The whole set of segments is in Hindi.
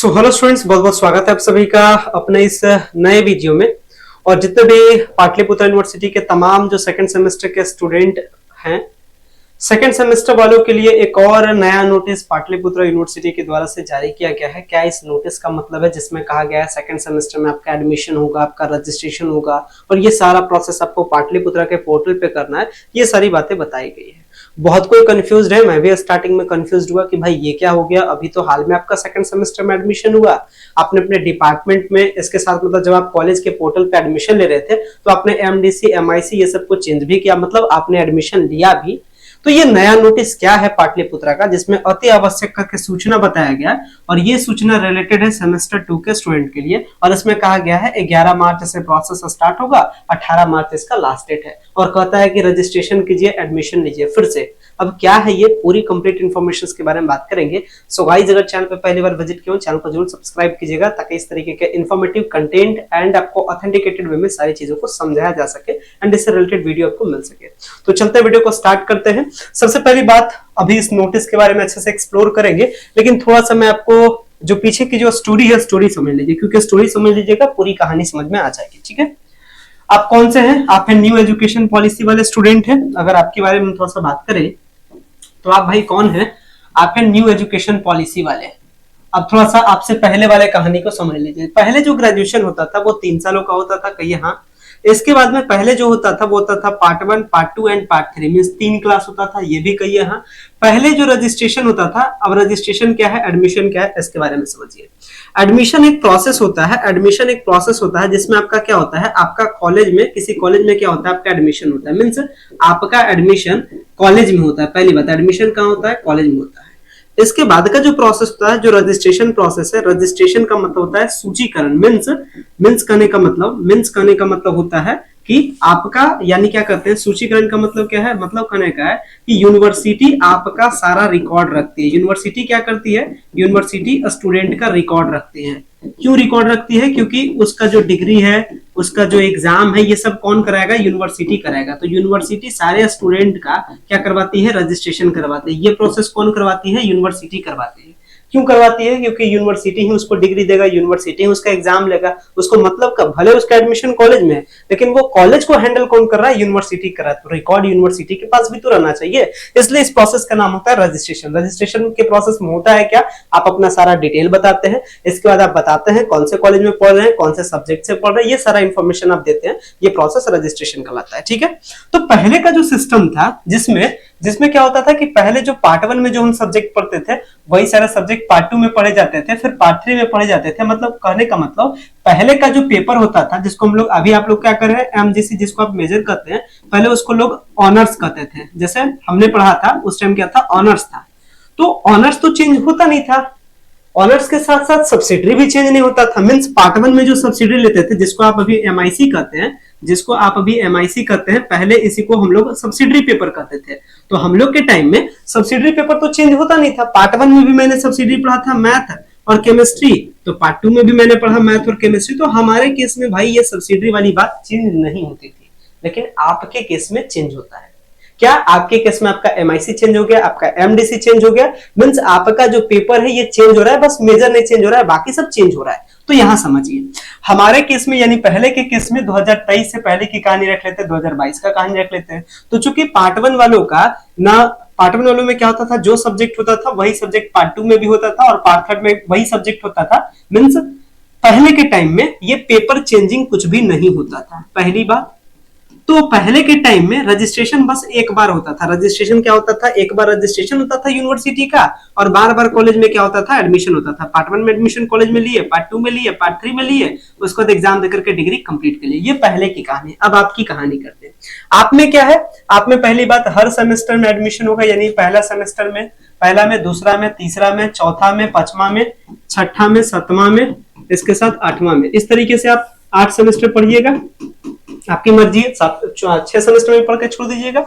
हेलो स्टूडेंट्स, बहुत बहुत स्वागत है आप सभी का अपने इस नए वीडियो में। और जितने भी पाटलिपुत्र यूनिवर्सिटी के तमाम जो सेकंड सेमेस्टर के स्टूडेंट हैं, सेकंड सेमेस्टर वालों के लिए एक और नया नोटिस पाटलिपुत्र यूनिवर्सिटी के द्वारा से जारी किया गया है। क्या इस नोटिस का मतलब है, जिसमें कहा गया है सेकंड सेमेस्टर में आपका एडमिशन होगा, आपका रजिस्ट्रेशन होगा और ये सारा प्रोसेस आपको पाटलिपुत्र के पोर्टल पे करना है। ये सारी बातें बताई गई है। बहुत कोई कंफ्यूज्ड है, मैं भी स्टार्टिंग में कंफ्यूज्ड हुआ कि भाई ये क्या हो गया। अभी तो हाल में आपका सेकंड सेमेस्टर में एडमिशन हुआ, आपने अपने डिपार्टमेंट में इसके साथ मतलब जब आप कॉलेज के पोर्टल पे एडमिशन ले रहे थे तो आपने एमडीसी एमआईसी ये सब को चेंज भी किया, मतलब आपने एडमिशन लिया भी। तो ये नया नोटिस क्या है पाटलिपुत्र का, जिसमें अति आवश्यक करके सूचना बताया गया और ये सूचना रिलेटेड है सेमेस्टर 2 के स्टूडेंट के लिए। और इसमें कहा गया है 11 मार्च से प्रोसेस स्टार्ट होगा, 18 मार्च इसका लास्ट डेट है और कहता है कि रजिस्ट्रेशन कीजिए, एडमिशन लीजिए फिर से। अब क्या है ये पूरी कंप्लीट इन्फॉर्मेशन के बारे में बात करेंगे। सो गाइस, अगर चैनल पे पहली बार विजिट किया हो, चैनल को जरूर सब्सक्राइब कीजिएगा ताकि इस तरीके के इन्फॉर्मेटिव कंटेंट एंड आपको ऑथेंटिकेटेड वे में सारी चीजों को समझाया जा सके एंड इससे रिलेटेड वीडियो आपको मिल सके। तो चलते हैं, वीडियो को स्टार्ट करते हैं। सबसे पहली बात, अभी इस नोटिस के बारे में अच्छे से एक्सप्लोर करेंगे, लेकिन थोड़ा सा मैं आपको जो पीछे की जो स्टोरी है स्टोरी समझ लीजिए, क्योंकि स्टोरी समझ लीजिएगा पूरी कहानी समझ में आ जाएगी। ठीक है, आप कौन से हैं? आप हैं न्यू एजुकेशन पॉलिसी वाले स्टूडेंट हैं। अगर आपके बारे में थोड़ा सा बात करें तो आप भाई कौन है? आप हैं न्यू एजुकेशन पॉलिसी वाले। अब थोड़ा सा आपसे पहले वाले कहानी को समझ लीजिए। पहले जो ग्रेजुएशन होता था वो 3 सालों का होता था, कहिए हाँ। इसके बाद में पहले जो होता था वो होता था part 1, part 2 and part 3, means 3 class होता था, ये भी कहिए हाँ। पहले जो रजिस्ट्रेशन होता था, अब रजिस्ट्रेशन क्या है, एडमिशन क्या है, इसके बारे में समझिए। एडमिशन एक प्रोसेस होता है, एडमिशन एक प्रोसेस होता है जिसमें आपका क्या होता है, आपका कॉलेज में, किसी कॉलेज में क्या होता है, आपका एडमिशन होता है। मींस आपका एडमिशन कॉलेज में होता है। पहली बात, एडमिशन कहाँ होता है? कॉलेज में होता है। इसके बाद का जो प्रोसेस होता है, जो रजिस्ट्रेशन प्रोसेस है, रजिस्ट्रेशन का मतलब होता है सूचीकरण। मींस कहने का मतलब होता है कि आपका, यानी क्या करते हैं, सूचीकरण का मतलब क्या है, मतलब कहने का है कि यूनिवर्सिटी आपका सारा रिकॉर्ड रखती है। यूनिवर्सिटी क्या करती है? यूनिवर्सिटी स्टूडेंट का रिकॉर्ड रखती है। क्यों रिकॉर्ड रखती है? क्योंकि उसका जो डिग्री है, उसका जो एग्जाम है, ये सब कौन कराएगा? यूनिवर्सिटी कराएगा। तो यूनिवर्सिटी सारे स्टूडेंट का क्या करवाती है? रजिस्ट्रेशन करवाती है। ये प्रोसेस कौन करवाती है? यूनिवर्सिटी करवाती है। क्यों करवाती है? क्योंकि यूनिवर्सिटी ही उसको डिग्री देगा, यूनिवर्सिटी ही उसका एग्जाम लेगा। उसको मतलब का भले उसका एडमिशन कॉलेज में है, लेकिन वो कॉलेज को हैंडल कौन कर रहा है? यूनिवर्सिटी कर रहा है। तो रिकॉर्ड यूनिवर्सिटी के पास भी तो रहना चाहिए, इसलिए इस प्रोसेस का नाम होता है रजिस्ट्रेशन। रजिस्ट्रेशन के प्रोसेस में होता है क्या, आप अपना सारा डिटेल बताते हैं, इसके बाद आप बताते हैं कौन से कॉलेज में पढ़ रहे हैं, कौन से सब्जेक्ट से पढ़ रहे हैं, ये सारा इंफॉर्मेशन आप देते हैं। ये प्रोसेस रजिस्ट्रेशन कहलाता है। ठीक है, तो पहले का जो सिस्टम था, जिसमें क्या होता था कि पहले जो पार्ट 1 में जो हम सब्जेक्ट पढ़ते थे वही सारे सब्जेक्ट पार्ट 2 में पढ़े जाते थे, फिर पार्ट 3 में पढ़े जाते थे। मतलब कहने का मतलब पहले का जो पेपर होता था, जिसको हम लोग अभी आप लोग क्या कर रहे हैं, एमजीसी जिसको आप मेजर करते हैं, पहले उसको लोग ऑनर्स कहते थे। जैसे हमने पढ़ा था उस टाइम क्या था, ऑनर्स था। तो ऑनर्स तो चेंज होता नहीं था, ऑनर्स के साथ साथ सब्सिडरी भी चेंज नहीं होता था। मींस पार्ट 1 में जो सब्सिडरी लेते थे, जिसको आप अभी एमआईसी कहते हैं, पहले इसी को हम लोग सब्सिडरी पेपर कहते थे। तो हम लोग के टाइम में सब्सिडरी पेपर तो चेंज होता नहीं था। पार्ट 1 में भी मैंने सब्सिडरी पढ़ा था, मैथ और केमिस्ट्री, तो पार्ट 2 में भी मैंने पढ़ा मैथ और केमिस्ट्री। तो हमारे केस में भाई ये सब्सिडरी वाली बात चेंज नहीं होती थी, लेकिन आपके केस में चेंज होता है। क्या आपके केस में आपका एमआईसी चेंज हो गया, आपका एमडीसी चेंज हो गया। मींस आपका जो पेपर है ये चेंज हो रहा है, बस मेजर नहीं चेंज हो रहा है, बाकी सब चेंज हो रहा है। तो यहां समझिए, हमारे केस में यानी पहले के केस में 2023 से पहले की कहानी रख लेते हैं, 2022 का कहानी रख लेते हैं। तो चूंकि पार्ट 1 वालों का ना, पार्ट 1 वालों में क्या होता था, जो सब्जेक्ट होता था वही सब्जेक्ट पार्ट 2 में भी होता था और पार्ट 3 में वही सब्जेक्ट होता था। मींस पहले के टाइम में ये पेपर चेंजिंग कुछ भी नहीं होता था, पहली बात। तो पहले के टाइम में रजिस्ट्रेशन बस एक बार होता था। रजिस्ट्रेशन क्या होता था, एक बार रजिस्ट्रेशन होता था यूनिवर्सिटी का, और बार बार कॉलेज में क्या होता था, एडमिशन होता था। पार्ट 1 में एडमिशन कॉलेज में लिए, पार्ट 2 में लिए, पार्ट 3 में लिए, उसके बाद एग्जाम देकर के डिग्री कंप्लीट कर लिए। ये पहले की कहानी। अब आपकी कहानी करते हैं। आप में क्या है, आप में पहली बात हर सेमेस्टर में एडमिशन होगा, यानी पहला सेमेस्टर में, पहला में, दूसरा में, तीसरा में, चौथा में, पांचवा में, छठा में, सातवां में, इसके साथ 8वां में। इस तरीके से आप 8 सेमेस्टर पढ़िएगा, आपकी मर्जी है। 6 सेमेस्टर में पढ़ के छोड़ दीजिएगा।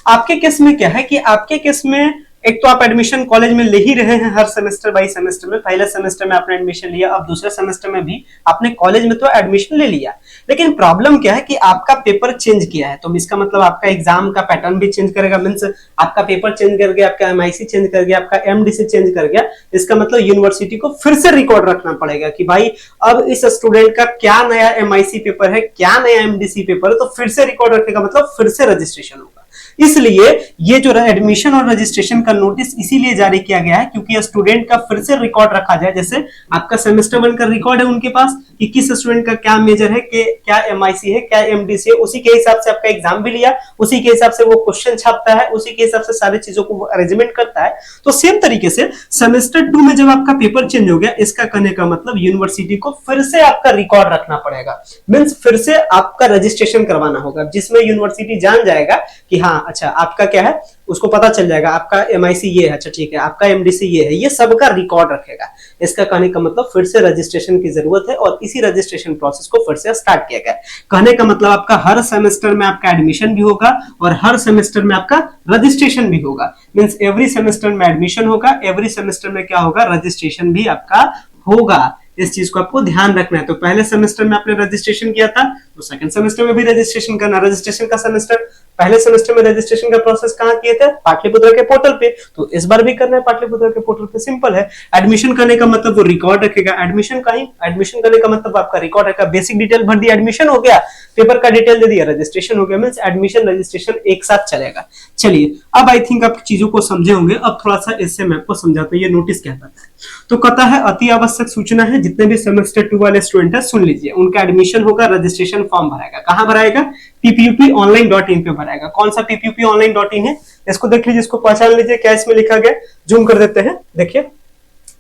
आपके केस में क्या है कि आपके केस में एक तो आप एडमिशन कॉलेज में ले ही रहे हैं हर सेमेस्टर बाई सेमेस्टर में, पहले सेमेस्टर में आपने एडमिशन लिया, अब दूसरे सेमेस्टर में भी आपने कॉलेज में तो एडमिशन ले लिया, लेकिन प्रॉब्लम क्या है कि आपका पेपर चेंज किया है, तो इसका मतलब आपका एग्जाम का पैटर्न भी चेंज करेगा, मींस आपका पेपर चेंज कर गया, आपका एमआईसी चेंज कर गया, आपका एमडीसी चेंज कर गया। इसका मतलब यूनिवर्सिटी को फिर से रिकॉर्ड रखना पड़ेगा कि भाई अब इस स्टूडेंट का क्या नया एमआईसी पेपर है, क्या नया एमडीसी पेपर है, तो फिर से रिकॉर्ड रखेगा, मतलब फिर से रजिस्ट्रेशन होगा। इसलिए ये जो एडमिशन और रजिस्ट्रेशन का नोटिस इसीलिए जारी किया गया है क्योंकि स्टूडेंट का फिर से रिकॉर्ड रखा जाए। जैसे आपका सेमेस्टर 1 का रिकॉर्ड है उनके पास कि किस स्टूडेंट का क्या मेजर है, क्या एमआईसी है, क्या एमडीसी है, उसी के हिसाब से आपका एग्जाम भी लिया, उसी के हिसाब से वो क्वेश्चन छापता है, उसी के हिसाब से सारी चीजों को अरेंजमेंट करता है। तो सेम तरीके से सेमेस्टर 2 में जब आपका पेपर चेंज हो गया, इसका कहने का मतलब यूनिवर्सिटी को फिर से आपका रिकॉर्ड रखना पड़ेगा, मींस फिर से आपका रजिस्ट्रेशन करवाना होगा, जिसमें यूनिवर्सिटी जान जाएगा कि हाँ अच्छा आपका क्या है, उसको पता चल जाएगा आपका एमआईसी ये है, अच्छा ठीक है, आपका एमडीसी ये है, ये सबका रिकॉर्ड रखेगा। इसका कहने का मतलब फिर से रजिस्ट्रेशन की जरूरत है और इसी रजिस्ट्रेशन प्रोसेस को फिर से स्टार्ट किया गया। कहने का मतलब आपका हर सेमेस्टर में आपका एडमिशन भी होगा और हर सेमेस्टर में आपका रजिस्ट्रेशन भी होगा, मींस एवरी सेमेस्टर में एडमिशन होगा, एवरी सेमेस्टर में क्या होगा, रजिस्ट्रेशन भी आपका होगा। इस चीज को आपको ध्यान रखना है। तो पहले सेमेस्टर में आपने रजिस्ट्रेशन किया था, तो सेकंड सेमेस्टर में भी रजिस्ट्रेशन करना। रजिस्ट्रेशन का सेमेस्टर, पहले सेमेस्टर में रजिस्ट्रेशन का प्रोसेस कहां किए थे, पाटलिपुत्र के पोर्टल पे, तो इस बार भी करना है पाटलिपुत्र के पोर्टल पे। सिंपल है। एडमिशन करने का मतलब वो रिकॉर्ड रखेगा, एडमिशन करने का मतलब आपका रिकॉर्ड रखेगा। बेसिक डिटेल भर दिया, एडमिशन हो गया, पेपर का डिटेल दे दिया, रजिस्ट्रेशन हो गया, मींस एडमिशन रजिस्ट्रेशन एक साथ चलेगा। चलिए अब आई थिंक आप चीजों को समझे होंगे। अब थोड़ा सा इससे मैं आपको समझाता हूँ। ये नोटिस क्या कहता है, तो कहता है अति आवश्यक सूचना है, जितने भी सेमेस्टर 2 वाले स्टूडेंट है सुन लीजिए, उनका एडमिशन होगा, रजिस्ट्रेशन फॉर्म भराएगा। कहां भराएगा, ppuponline.in पे भराएगा। कौन सा ppuponline.in है, इसको देख लीजिए, इसको पहचान लीजिए, क्या इसमें लिखा गया, जूम कर देते हैं, देखिए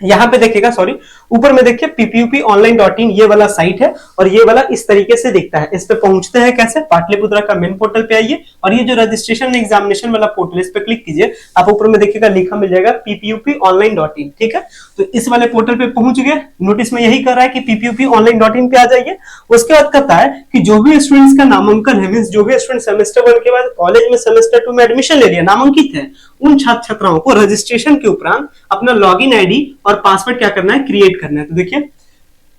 यहां पे देखिएगा, सॉरी ऊपर में देखिए ppuponline.in ये वाला साइट है और ये वाला इस तरीके से दिखता है। इस पे पहुंचते हैं कैसे, पाटलिपुत्रा का मेन पोर्टल पे आइए और ये जो रजिस्ट्रेशन एग्जामिनेशन वाला पोर्टल, इस पे क्लिक कीजिए, आप ऊपर में देखिएगा लिखा मिल जाएगा ppuponline.in। ठीक है, तो इस वाले पोर्टल पे पहुंच गए। नोटिस में यही कर रहा है कि ppuponline.in पे आ जाइए। उसके बाद कहता है कि जो भी स्टूडेंट्स का नामांकन है, मींस जो भी स्टूडेंट सेमेस्टर 1 के बाद कॉलेज में सेमेस्टर 2 में एडमिशन ले लिया, नामांकित है, उन छात्र छात्राओं को रजिस्ट्रेशन के उपरांत अपना लॉगिन आईडी और पासवर्ड क्या करना है, क्रिएट करना है। तो देखिए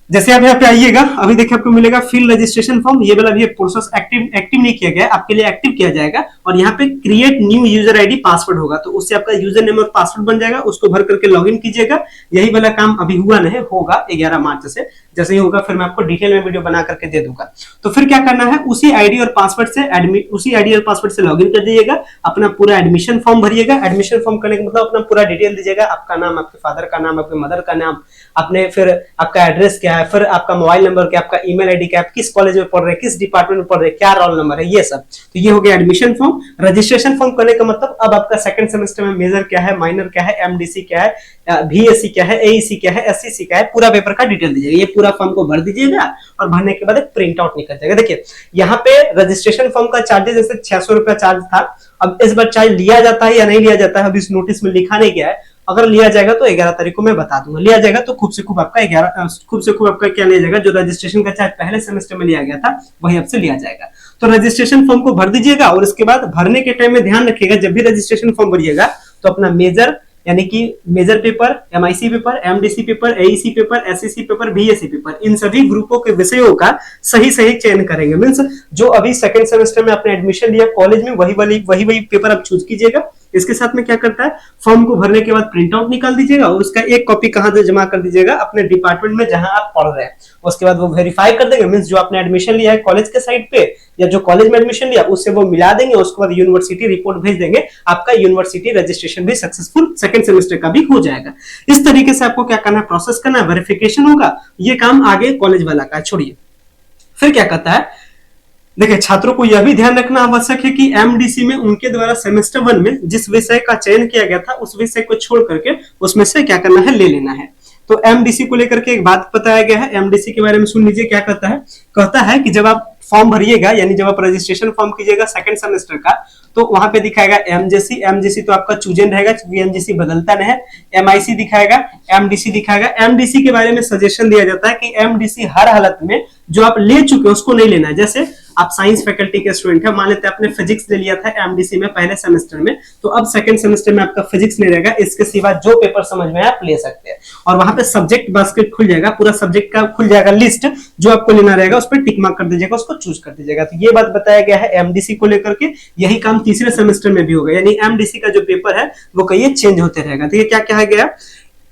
जैसे आप यहाँ पे आइएगा, अभी देखिए आपको मिलेगा फिल रजिस्ट्रेशन फॉर्म, ये वाला भी प्रोसेस एक्टिव नहीं किया गया, आपके लिए एक्टिव किया जाएगा और यहाँ पे create new user ID password होगा, तो उससे आपका यूजर नेम और पासवर्ड बन जाएगा, उसको भर करके लॉगिन कीजिएगा। यही वाला काम अभी हुआ नहीं, होगा 11 मार्च से, जैसे ही होगा फिर मैं आपको डिटेल में वीडियो बना करके दे दूंगा। तो फिर क्या करना है, उसी आईडी और पासवर्ड से लॉगिन कर दीजिएगा, अपना पूरा एडमिशन फॉर्म भरिएगा। एडमिशन फॉर्म करने का मतलब अपना पूरा डिटेल दीजिएगा, आपका नाम, आपके फादर का नाम, आपके मदर का नाम, अपने फिर आपका एड्रेस क्या है, फिर आपका मोबाइल नंबर क्या, आपका ईमेल आईडी क्या, आप किस कॉलेज में पढ़ रहे हैं, किस डिपार्टमेंट में पढ़ रहे हैं, क्या रोल नंबर है, ये सब। तो ये हो गया एडमिशन फॉर्म। रजिस्ट्रेशन फॉर्म करने का मतलब अब आपका सेकंड सेमेस्टर में मेजर क्या है, माइनर क्या है, एमडीसी क्या है, बीएससी क्या है, एईसी क्या है, एससीसी क्या है, पूरा पेपर का डिटेल दीजिएगा। ये पूरा फॉर्म को भर दीजिएगा और भरने के बाद एक प्रिंट आउट निकल जाएगा। देखिए यहाँ पे रजिस्ट्रेशन फॉर्म का चार्जेस जैसे 600 रुपया चार्ज था, अब इस बार चार्ज लिया जाता है या नहीं लिया जाता है, अभी इस नोटिस में लिखा नहीं गया है। अगर लिया जाएगा तो 11 तारीख को मैं बता दूंगा। लिया जाएगा तो खूब से खूब आपका क्या लिया जाएगा, जो रजिस्ट्रेशन का चार्ज पहले सेमेस्टर में लिया गया था वही आपसे लिया जाएगा। तो रजिस्ट्रेशन फॉर्म को भर दीजिएगा और उसके बाद भरने के टाइम में ध्यान रखिएगा, जब भी रजिस्ट्रेशन फॉर्म भरिएगा तो अपना मेजर यानी कि major paper, MIC paper, MDC paper, AEC paper, SCC paper, BSc paper, इन सभी ग्रुपों के विषयों का सही चयन करेंगे। मींस जो अभी सेकंड सेमेस्टर में आपने एडमिशन लिया कॉलेज में, वही पेपर आप चूज कीजिएगा। इसके साथ में क्या करता है, फॉर्म को भरने के बाद प्रिंट आउट निकाल दीजिएगा और उसका एक कॉपी कहां से जमा कर दीजिएगा, अपने डिपार्टमेंट में जहां आप पढ़ रहे हैं। उसके बाद वो वेरीफाई कर देंगे, मींस जो आपने एडमिशन लिया है कॉलेज के साइट पे या जो कॉलेज में एडमिशन लिया उससे वो मिला देंगे। उसके बाद यूनिवर्सिटी रिपोर्ट भेज देंगे, आपका यूनिवर्सिटी रजिस्ट्रेशन भी सक्सेसफुल सेकंड सेमेस्टर का भी हो जाएगा। इस तरीके से आपको क्या करना है, प्रोसेस करना है, वेरिफिकेशन होगा। ये काम आगे कॉलेज वाला का छोड़िए। फिर क्या कहता है, देखिए छात्रों को यह भी ध्यान रखना आवश्यक है कि एमडीसी में उनके द्वारा सेमेस्टर 1 में जिस विषय का चयन किया गया था उस विषय को छोड़ करके उसमें से क्या करना है, ले लेना है। तो एमडीसी को लेकर के एक बात बताया गया है, एमडीसी के बारे में सुन लीजिए क्या कहता है कि जब आप फॉर्म भरिएगा, यानी जब आप रजिस्ट्रेशन फॉर्म कीजिएगा सेकंड सेमेस्टर का, तो वहां पे दिखाएगा एमजेसी तो आपका चूजन रहेगा क्योंकि एमजेसी बदलता नहीं है। एमआईसी दिखाएगा, एमडीसी दिखाएगा। एमडीसी के बारे में सजेशन दिया जाता है कि एमडीसी हर हालत में जो आप ले चुके हैं उसको नहीं लेना है। जैसे आप साइंस फैकल्टी के स्टूडेंट है, मान लेते हैं आपने फिजिक्स ले लिया था एमडीसी में पहले सेमेस्टर में, तो अब सेकंड सेमेस्टर में आपका फिजिक्स नहीं रहेगा, इसके सिवा जो पेपर समझ में आप ले सकते हैं। और वहां पे सब्जेक्ट बास्केट खुल जाएगा, पूरा सब्जेक्ट का खुल जाएगा लिस्ट, जो आपको लेना रहेगा उस पर टिक मार्क कर दीजिएगा, उसको चूज कर दीजिएगा। तो ये बात बताया गया है एमडीसी को लेकर के, यही काम तीसरे सेमेस्टर में भी होगा, यानी एमडीसी का जो पेपर है वो कहीं चेंज होते रहेगा। तो ये क्या कहा गया,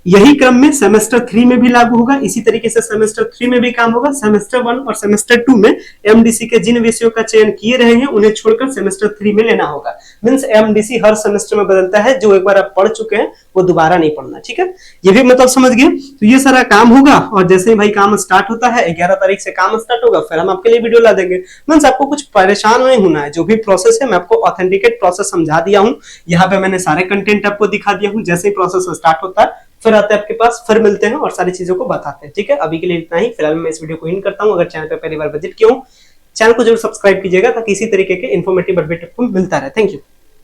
यही क्रम में सेमेस्टर 3 में भी लागू होगा, इसी तरीके से सेमेस्टर 3 में भी काम होगा। सेमेस्टर 1 और सेमेस्टर 2 में एमडीसी के जिन विषयों का चयन किए रहे हैं उन्हें छोड़कर सेमेस्टर 3 में लेना होगा। मींस एमडीसी हर सेमेस्टर में बदलता है, जो एक बार आप पढ़ चुके हैं वो दोबारा नहीं पढ़ना, ठीक है, ये भी मतलब समझ गए। तो ये सारा काम होगा, और जैसे ही भाई काम स्टार्ट होता है 11 तारीख से काम स्टार्ट होगा, फिर हम आपके लिए वीडियो ला देंगे। मींस आपको कुछ परेशान नहीं होना है, जो भी प्रोसेस है मैं आपको ऑथेंटिकेट प्रोसेस समझा दिया हूँ, यहाँ पे मैंने सारे कंटेंट आपको दिखा दिया हूँ। जैसे ही प्रोसेस स्टार्ट होता है फिर आते हैं आपके पास, फिर मिलते हैं और सारी चीजों को बताते हैं, ठीक है। अभी के लिए इतना ही, फिलहाल मैं इस वीडियो को एंड करता हूं। अगर चैनल पे पहली बार विजिट किया हूं, चैनल को जरूर सब्सक्राइब कीजिएगा ताकि इसी तरीके के इन्फॉर्मेटिव अपडेट आपको मिलता रहे। Thank you.